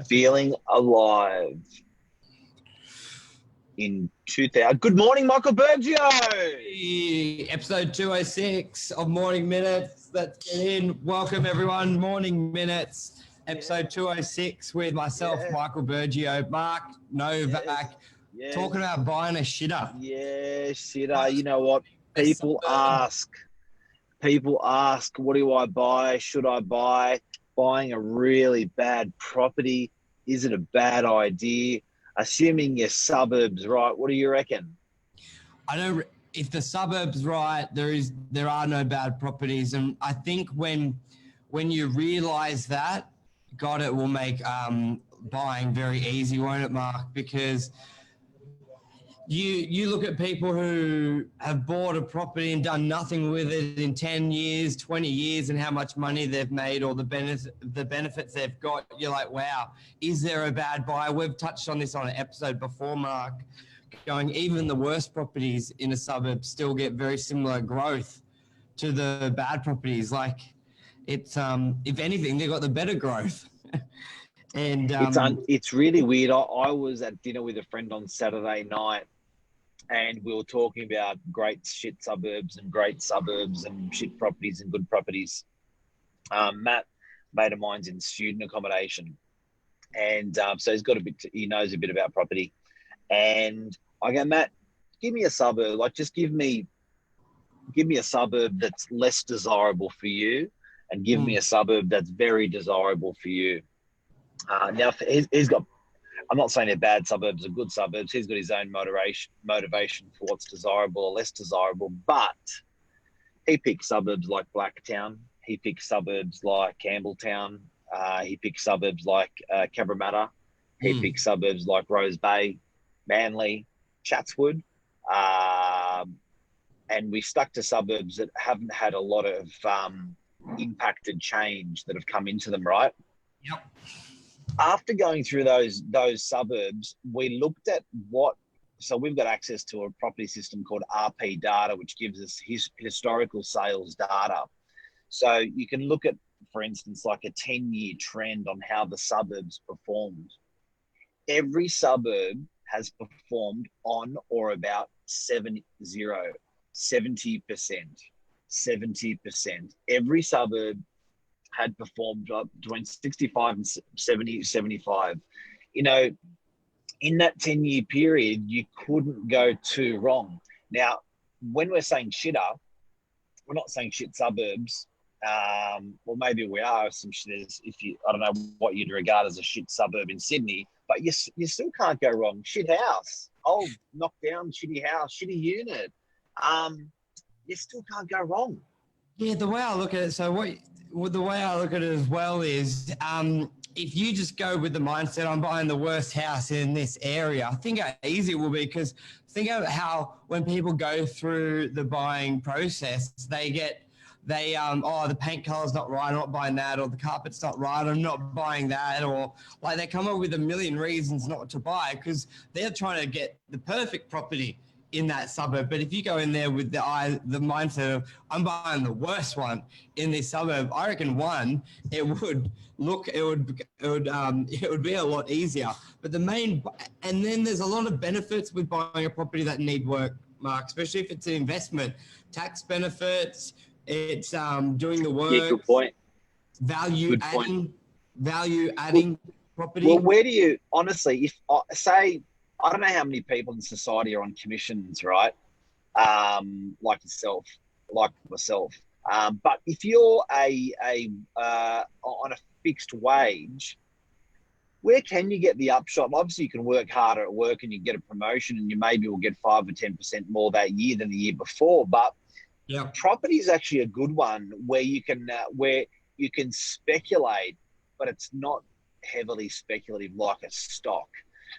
Feeling alive in 2000. Good morning, Michael Burgio. Hey, episode 206 of Morning Minutes. Let's get in. Welcome, everyone. Morning Minutes, episode 206 with myself, Michael Burgio, Mark, Novak, talking about buying a shitter. Yeah, shitter. You know what? People ask, what do I buy? Should I buy? Buying a really bad property, is it a bad idea? Assuming your suburbs right, what do you reckon? I know if the suburbs right, there are no bad properties, and I think when you realise that, God, it will make buying very easy, won't it, Mark? Because you look at people who have bought a property and done nothing with it in 10 years, 20 years, and how much money they've made or the benefits they've got. You're like, wow, is there a bad buy? We've touched on this on an episode before, Mark, going even the worst properties in a suburb still get very similar growth to the bad properties. Like it's, if anything, they've got the better growth. And it's really weird. I was at dinner with a friend on Saturday night, and we were talking about great shit suburbs and great suburbs and shit properties and good properties. Matt, mate of mine's in student accommodation, and so he knows a bit about property. And I go, Matt, give me a suburb. Like, just give me a suburb that's less desirable for you, and give me a suburb that's very desirable for you. Now he's got. I'm not saying they're bad suburbs or good suburbs. He's got his own motivation for what's desirable or less desirable. But he picks suburbs like Blacktown. He picks suburbs like Campbelltown. He picks suburbs like Cabramatta. He picks suburbs like Rose Bay, Manly, Chatswood. And we stuck to suburbs that haven't had a lot of impacted change that have come into them, right? Yep. After going through those suburbs, we looked at so we've got access to a property system called RP data, which gives us historical sales data. So you can look at, for instance, like a 10-year trend on how the suburbs performed. Every suburb has performed on or about 70%. Every suburb had performed between 65 and 70, 75. You know, in that 10-year period, you couldn't go too wrong. Now, when we're saying shitter, we're not saying shit suburbs. Well, maybe we are some shitters. I don't know what you'd regard as a shit suburb in Sydney, but you still can't go wrong. Shit house, old knocked down shitty house, shitty unit. You still can't go wrong. Yeah, the way I look at it, the way I look at it as well is if you just go with the mindset, I'm buying the worst house in this area, I think how easy it will be, because think about how when people go through the buying process, the paint color's not right, I'm not buying that, or the carpet's not right, I'm not buying that, or like they come up with a million reasons not to buy because they're trying to get the perfect property in that suburb. But if you go in there with the mindset of I'm buying the worst one in this suburb, I reckon it would be a lot easier. But and then there's a lot of benefits with buying a property that need work, Mark, especially if it's an investment, tax benefits, it's doing the work. Yeah, good point. Value adding property. Well, where do you honestly, if say, I don't know how many people in society are on commissions, right? Like yourself, like myself. But if you're on a fixed wage, where can you get the upshot? Obviously, you can work harder at work and you get a promotion, and you maybe will get 5 or 10% more that year than the year before. But property is actually a good one where you can speculate, but it's not heavily speculative like a stock.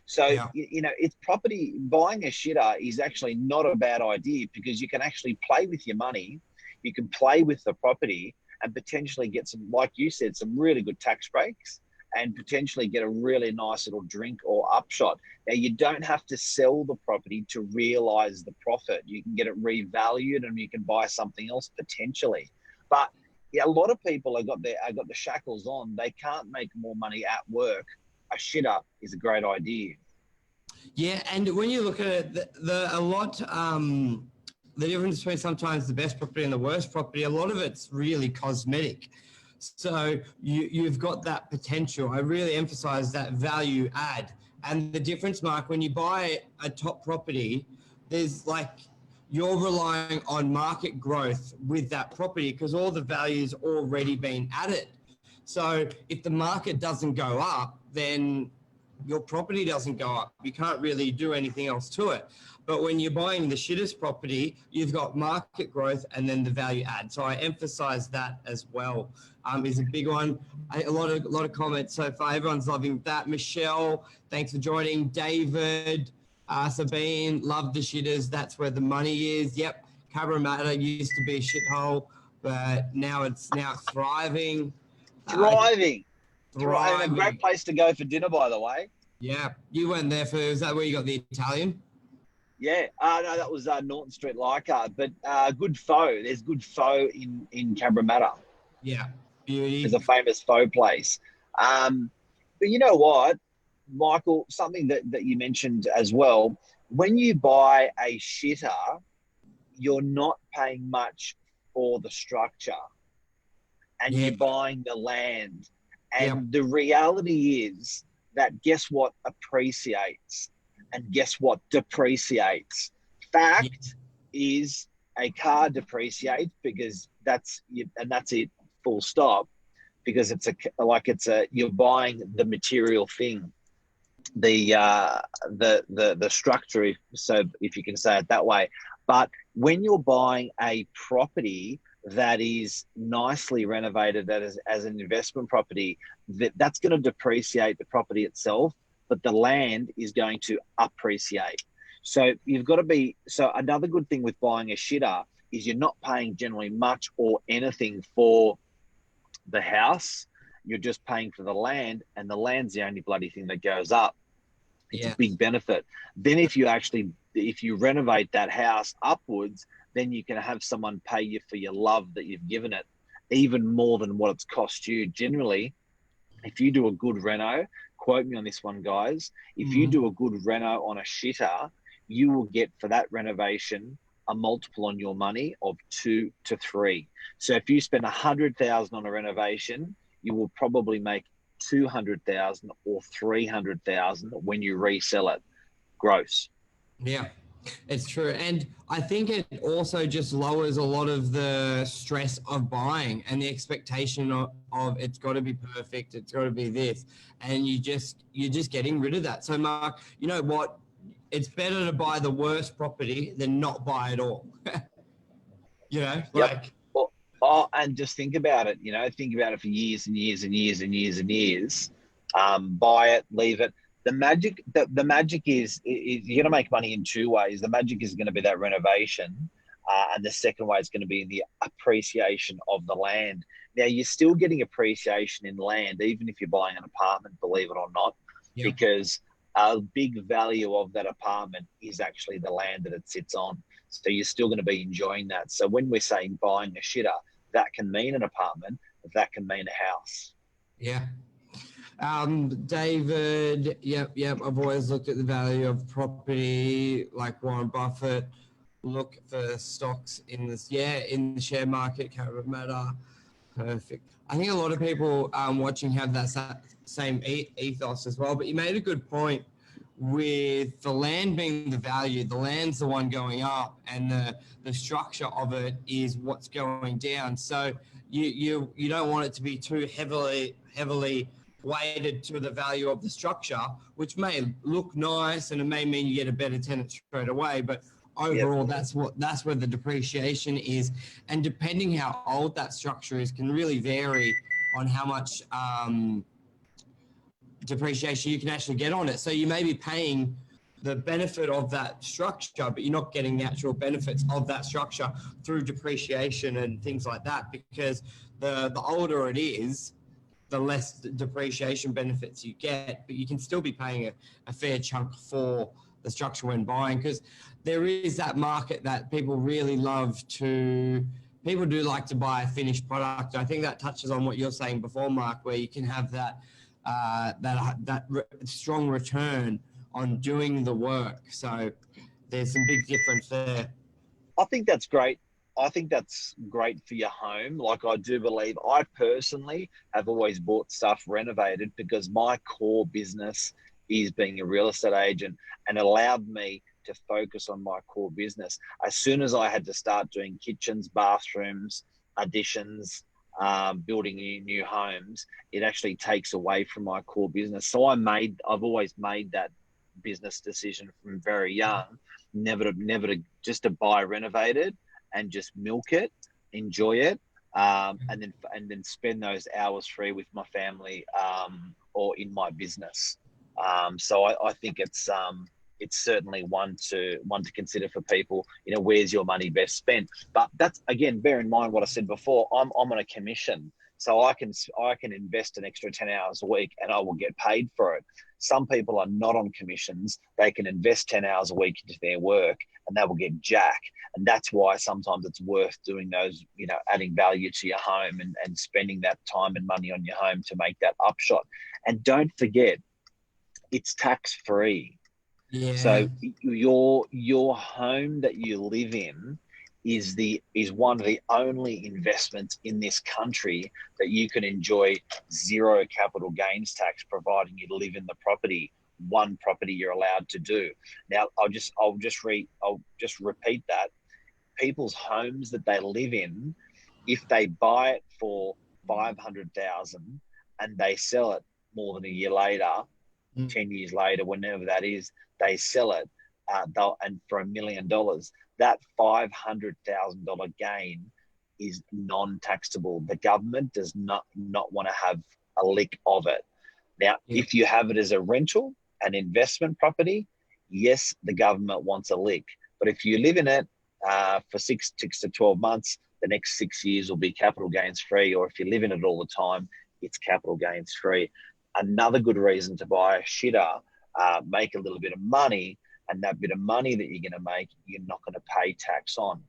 So, it's property. Buying a shitter is actually not a bad idea because you can actually play with your money. You can play with the property and potentially get some, like you said, some really good tax breaks and potentially get a really nice little drink or upshot. Now, you don't have to sell the property to realize the profit. You can get it revalued and you can buy something else potentially. But yeah, a lot of people have got the shackles on. They can't make more money at work. A shitter is a great idea. Yeah, and when you look at it, the difference between sometimes the best property and the worst property, a lot of it's really cosmetic. So you've got that potential. I really emphasize that value add. And the difference, Mark, when you buy a top property, there's like you're relying on market growth with that property because all the value's already been added. So if the market doesn't go up, then your property doesn't go up. You can't really do anything else to it. But when you're buying the shittest property, you've got market growth and then the value add. So I emphasize that as well. Is a big one. A lot of comments so far. Everyone's loving that. Michelle, thanks for joining. David, Sabine, love the shitters. That's where the money is. Yep. Cabramatta used to be a shithole, but now it's thriving. Thriving. And a Thriving. great place to go for dinner, by the way. Yeah, you went there for, is that where you got the Italian? Yeah, no, that was Norton Street Leichhardt, but good pho. There's good pho in Cabramatta. Yeah, beauty. There's a famous pho place. But you know what, Michael, something that you mentioned as well, when you buy a shitter, you're not paying much for the structure and Yeah. you're buying the land. And Yep. the reality is that guess what appreciates and guess what depreciates? Fact is a car depreciates because that's it, full stop, because you're buying the material thing, the structure, so if you can say it that way. But when you're buying a property that is nicely renovated as an investment property, that's going to depreciate the property itself, but the land is going to appreciate. So you've got to be, so another good thing with buying a shitter is you're not paying generally much or anything for the house. You're just paying for the land, and the land's the only bloody thing that goes up. It's a big benefit. Then if you renovate that house upwards, then you can have someone pay you for your love that you've given it, even more than what it's cost you. Generally, if you do a good reno, quote me on this one, guys, if you do a good reno on a shitter, you will get for that renovation a multiple on your money of 2 to 3. So if you spend 100,000 on a renovation, you will probably make 200,000 or 300,000 when you resell it gross. Yeah, it's true. And I think it also just lowers a lot of the stress of buying and the expectation of it's got to be perfect, it's got to be this. And you're just getting rid of that. So Mark, you know what? It's better to buy the worst property than not buy at all. You know, like and just think about it, think about it for years and years and years and years and years. Buy it, leave it. The magic is you're going to make money in 2 ways. The magic is going to be that renovation, and the second way is going to be the appreciation of the land. Now, you're still getting appreciation in land, even if you're buying an apartment, believe it or not, because a big value of that apartment is actually the land that it sits on. So you're still going to be enjoying that. So when we're saying buying a shitter, that can mean an apartment, that can mean a house. Yeah. David, yep. I've always looked at the value of property, like Warren Buffett. Look for stocks in the share market. Can't matter. Perfect. I think a lot of people watching have that same ethos as well. But you made a good point with the land being the value. The land's the one going up, and the structure of it is what's going down. So you don't want it to be too heavily weighted to the value of the structure, which may look nice and it may mean you get a better tenant straight away, but overall that's where the depreciation is. And depending how old that structure is can really vary on how much depreciation you can actually get on it. So you may be paying the benefit of that structure, but you're not getting the actual benefits of that structure through depreciation and things like that, because the older it is, the less depreciation benefits you get, but you can still be paying a fair chunk for the structure when buying, because there is that market that people really love to people do like to buy a finished product. I think that touches on what you're saying before, Mark, where you can have that strong return on doing the work. So there's some big difference there. I think that's great. I think that's great for your home. Like, I do believe, I personally have always bought stuff renovated because my core business is being a real estate agent, and allowed me to focus on my core business. As soon as I had to start doing kitchens, bathrooms, additions, building new homes, it actually takes away from my core business. So I've always made that business decision from very young, never to just to buy renovated and just milk it, enjoy it, and then spend those hours free with my family, or in my business. So I think it's certainly one to consider for people. You know, where's your money best spent? But that's, again, bear in mind what I said before. I'm on a commission, so I can invest an extra 10 hours a week and I will get paid for it. Some people are not on commissions. They can invest 10 hours a week into their work and they will get jack. And that's why sometimes it's worth doing those, you know, adding value to your home and spending that time and money on your home to make that upshot. And don't forget, it's tax free. Yeah. So your home that you live in is one of the only investments in this country that you can enjoy zero capital gains tax, providing you live in the property. One property you're allowed to do. Now, I'll just repeat that. People's homes that they live in, if they buy it for 500,000 and they sell it more than a year later, 10 years later, whenever that is, they sell it, and for $1 million, that $500,000 gain is non-taxable. The government does not want to have a lick of it. Now, if you have it as a rental, an investment property, yes, the government wants a lick. But if you live in it for 6 to 12 months, the next 6 years will be capital gains free. Or if you live in it all the time, it's capital gains free. Another good reason to buy a shitter, make a little bit of money, and that bit of money that you're going to make, you're not going to pay tax on.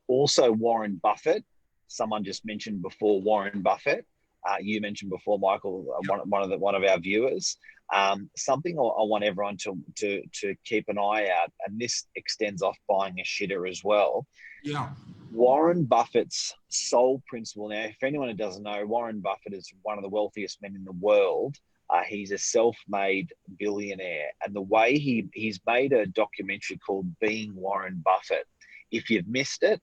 Also, Warren Buffett. Someone just mentioned before Warren Buffett. You mentioned before, Michael, one of our viewers. Something I want everyone to keep an eye out, and this extends off buying a shitter as well. Yeah. Warren Buffett's sole principle. Now, if anyone who doesn't know, Warren Buffett is one of the wealthiest men in the world. He's a self-made billionaire, and the way he's made a documentary called Being Warren Buffett. If you've missed it,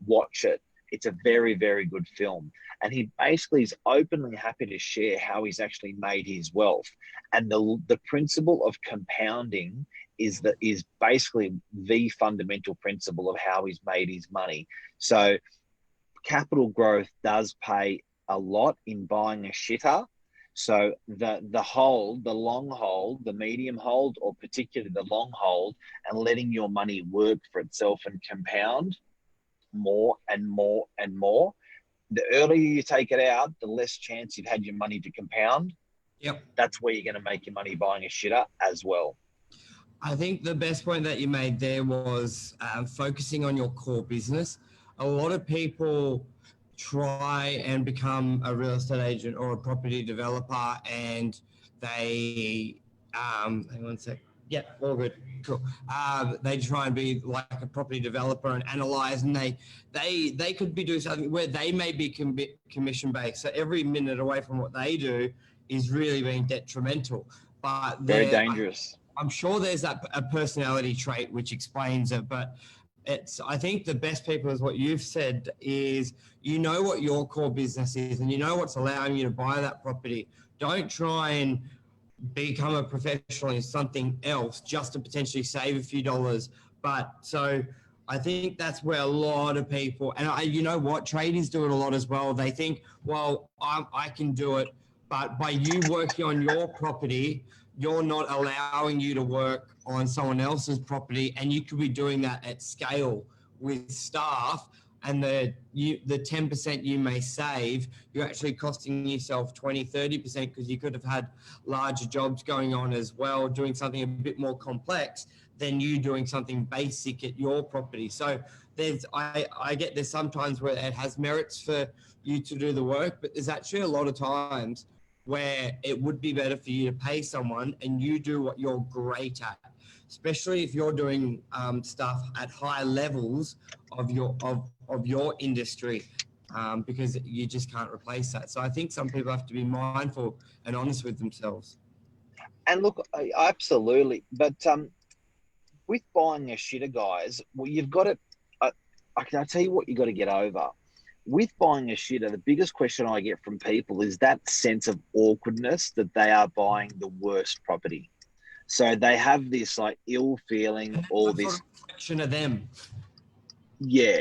watch it. It's a very, very good film. And he basically is openly happy to share how he's actually made his wealth. And the principle of compounding is basically the fundamental principle of how he's made his money. So capital growth does pay a lot in buying a shitter. So the long hold, the medium hold, or particularly the long hold, and letting your money work for itself and compound more and more and more. The earlier you take it out, the less chance you've had your money to compound. Yep. That's where you're going to make your money buying a shitter as well. I think the best point that you made there was focusing on your core business. A lot of people try and become a real estate agent or a property developer, and they hang on a sec. Yeah, all good. Cool. They try and be like a property developer and analyze, and they could be doing something where they may be commission based. So every minute away from what they do is really being detrimental. But very dangerous. I'm sure there's a personality trait which explains it, but I think the best people is what you've said is, you know what your core business is and you know what's allowing you to buy that property. Don't try and become a professional in something else just to potentially save a few dollars. But so I think that's where a lot of people, and you know what, tradies do it a lot as well. They think, well, I can do it, but by you working on your property, you're not allowing you to work on someone else's property, and you could be doing that at scale with staff, and the 10% you may save, you're actually costing yourself 20, 30% because you could have had larger jobs going on as well, doing something a bit more complex than you doing something basic at your property. So I get there's sometimes where it has merits for you to do the work, but there's actually a lot of times where it would be better for you to pay someone and you do what you're great at, especially if you're doing stuff at high levels of your industry, because you just can't replace that. So I think some people have to be mindful and honest with themselves. And look, absolutely. But with buying a shitter, guys, well, you've got to. I can tell you what you got to get over. With buying a shitter, the biggest question I get from people is that sense of awkwardness that they are buying the worst property. So they have this like ill feeling, all this sort of reflection of them. Yeah.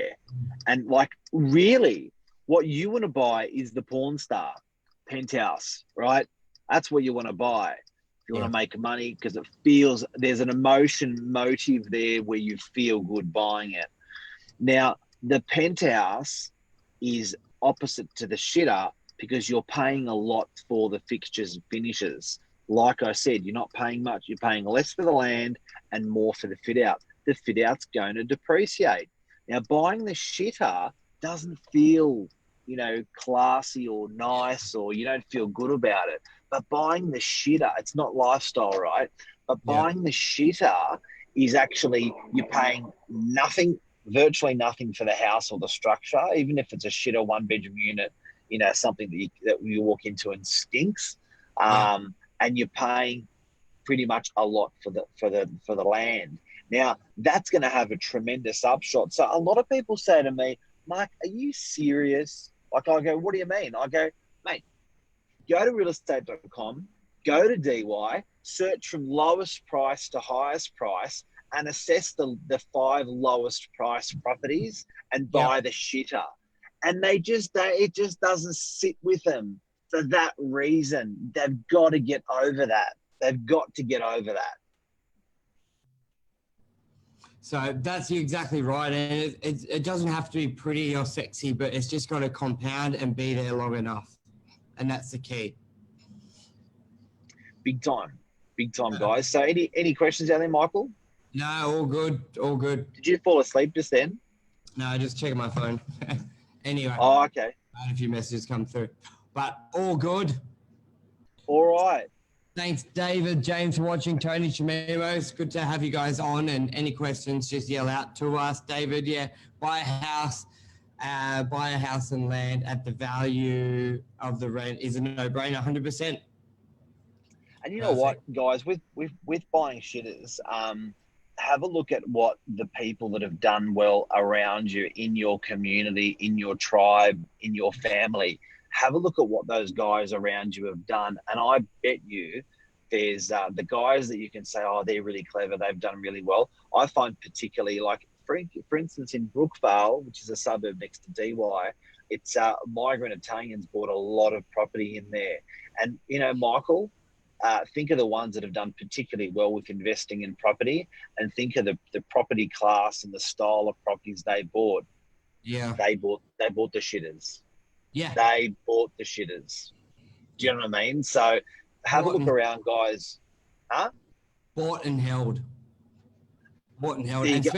And like, really, what you want to buy is the porn star penthouse, right? That's what you want to buy. You want to make money because it feels there's an motive there where you feel good buying it. Now, the penthouse is opposite to the shitter because you're paying a lot for the fixtures and finishes. Like I said, you're not paying much. You're paying less for the land and more for the fit out. The fit out's going to depreciate. Now, buying the shitter doesn't feel, classy or nice, or you don't feel good about it. But buying the shitter, it's not lifestyle, right? But buying the shitter is actually, you're paying nothing, virtually nothing for the house or the structure, even if it's a shitter one-bedroom unit, something that you walk into and stinks, and you're paying pretty much a lot for the land. Now, that's going to have a tremendous upshot. So a lot of people say to me, Mark, are you serious? Like, I go, what do you mean? I go, mate, go to realestate.com, go to DY, search from lowest price to highest price, and assess the 5 lowest price properties and buy the shitter. And it just doesn't sit with them for that reason. They've got to get over that. They've got to get over that. So that's exactly right. And it doesn't have to be pretty or sexy, but it's just got to compound and be there long enough. And that's the key. Big time, guys. So any questions out there, Michael? No, all good. Did you fall asleep just then? No, just checking my phone. Anyway. Oh, okay. I had a few messages come through, but all good. All right. Thanks, David, James, for watching. Tony Chimero, it's good to have you guys on. And any questions, just yell out to us. David, buy a house and land at the value of the rent is a no-brainer, 100%. And you know what, guys, with buying shitters, have a look at what the people that have done well around you, in your community, in your tribe, in your family. Have a look at what those guys around you have done. And I bet you there's the guys that you can say, oh, they're really clever, they've done really well. I find particularly, like, for instance, in Brookvale, which is a suburb next to DY, it's migrant Italians bought a lot of property in there. And, Michael, think of the ones that have done particularly well with investing in property, and think of the property class and the style of properties they bought. Yeah. They bought the shitters. Yeah. They bought the shitters. Do you know what I mean? So have a look around, guys. Huh? Bought and held.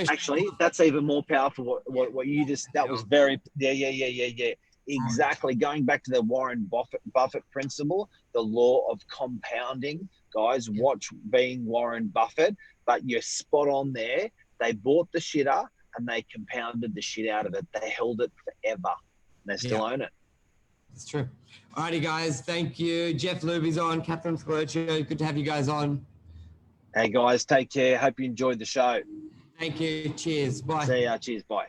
Actually, that's even more powerful. What you just, that was very, yeah. Exactly. Going back to the Warren Buffett principle, the law of compounding. Guys, watch being Warren Buffett, but you're spot on there. They bought the shitter and they compounded the shit out of it. They held it forever. And they still own it. It's true. Alrighty, guys. Thank you. Jeff Luby's on. Catherine Scaloccio. Good to have you guys on. Hey, guys. Take care. Hope you enjoyed the show. Thank you. Cheers. Bye. See ya. Cheers. Bye.